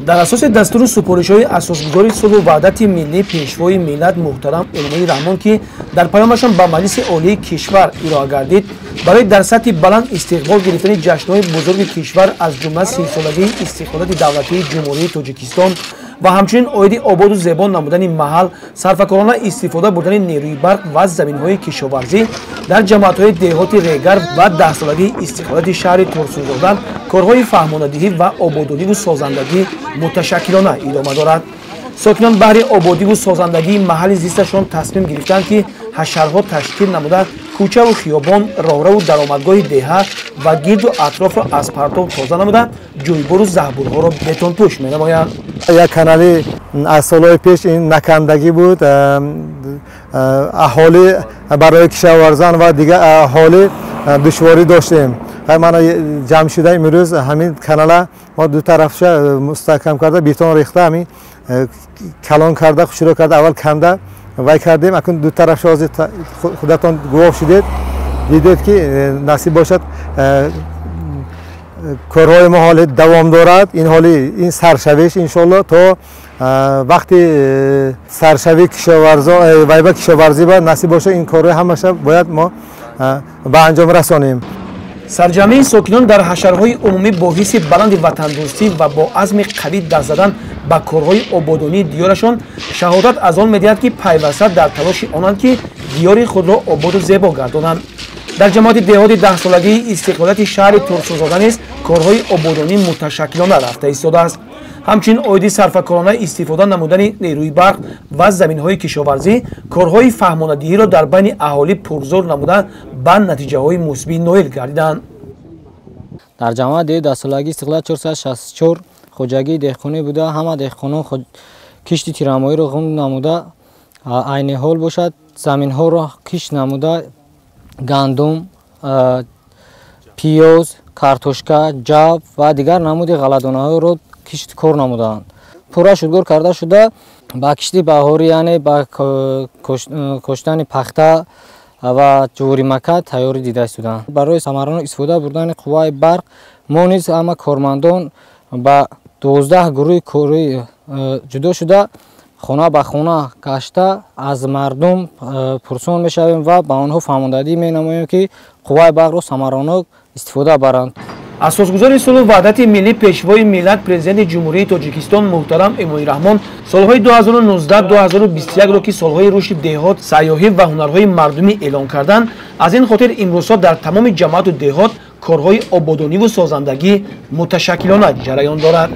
дар асоси дастури супоришҳои асосгузори сулҳу ваҳдати миллӣ пешвои миллат муҳтарам Эмомои Раҳмон ки дар паёмашон ба Маҷлиси олии кишвар ироа гардид, барои дар сатҳи баланд истиқбол гирифтани ҷашнҳои бузурги кишвар аз ҷумла 30-солагии истиқлолияти давлатии Ҷумҳурии Тоҷикистон ва ҳамчунин оиди ободу зебо намудани маҳал, сарфакорона истифода бурдани нерӯи барқ ва заминҳои кишоварзӣ дар ҷамоатҳои деҳоти Регар ва 10-солагии истиқлолияти шаҳри Турсунзода корҳои фаҳмонадиҳӣ ва ободониву созандагӣ муташаккилона идома дорад. сокинон баҳри ободиву созандагии маҳалли зисташон тасмим гирифтанд ки ҳашарҳо ташкил намуда кӯчаву хиёбон, роҳраву даромадгоҳи деҳа ва гирду атрофро аз партов тоза намуда ҷӯйбору заҳбурҳоро бетонпӯш менамоянд. як канали аз солҳои пеш ин накандагӣ буд. аҳолӣ барои кишоварзан ва дигар аҳолӣ душворӣ доштем. ман ҷамъ шуда имрӯз ҳамин канала мо ду тарафша мустаҳкам карда бетон рехта ҳамин калон карда хушро карда аввал канда вай кардем. акун ду тарафша ҳозир худатон гувоҳ шудед, дидед ки насиб бошад корҳои мо ҳоле давом дорад. ин ҳоли ин саршавиш иншоалло то вақти саршави вайба кишоварзӣ ба насиб бошад ин корҳои ҳамаша бояд мо ба анҷом расонем. сарҷамъии сокинон дар ҳашарҳои умумӣ бо ҳисси баланди ватандӯстӣ ва бо азми қавӣ даст задан ба корҳои ободонии диёрашон шаҳодат аз он медиҳад ки пайваста дар талоши онанд ки диёри худро ободу зебо гардонанд. дар ҷамоати деҳоти 10-солагии истиқлолияти шаҳри Турсунзода низ корҳои ободонӣ муташаккилона рафта истодааст. ҳамчунин оиди сарфакорона истифода намудани нерӯи барқ ва заминҳои кишоварзӣ корҳои фаҳмонадиҳиро дар байни аҳолӣ пурзор намуда ба натиҷаҳои мусбӣ ноил гардиданд. дар ҷамоати деҳи 10-солагии истиқлолият 464 хоҷагии деҳқонӣ буда ҳама деҳқонон кишти тирамоҳиро ғун намуда айни ҳол бошад заминҳоро кишт намуда гандум, пиёз, картошка, ҷав ва дигар намуди ғалладонаҳоро кишти кор намуданд. пурра шудгор карда шуда ба кишти баҳорӣ, яъне ба коштани пахта ва ҷуворимака тайёрӣ дида истоданд. барои самаранок истифода бурдани қувваи барқ мо низ ҳама кормандон ба 12 гурӯҳи корӣ ҷудо шуда хона ба хона гашта аз мардум пурсон мешавем ва ба онҳо фаҳмондадӣ менамоем ки қувваи барқро самаранок истифода баранд. асосгузори сулҳу ваҳдати миллӣ пешвои миллат президенти ҷумҳурии Тоҷикистон муҳтарам Эмомои Раҳмон солҳои 2019-2021ро ки солҳои рушди деҳот, сайёҳӣ ва ҳунарҳои мардумӣ эълон карданд, аз ин хотир имрӯзҳо дар тамоми ҷамоату деҳот корҳои ободониву созандагӣ муташаккилона ҷараён дорад.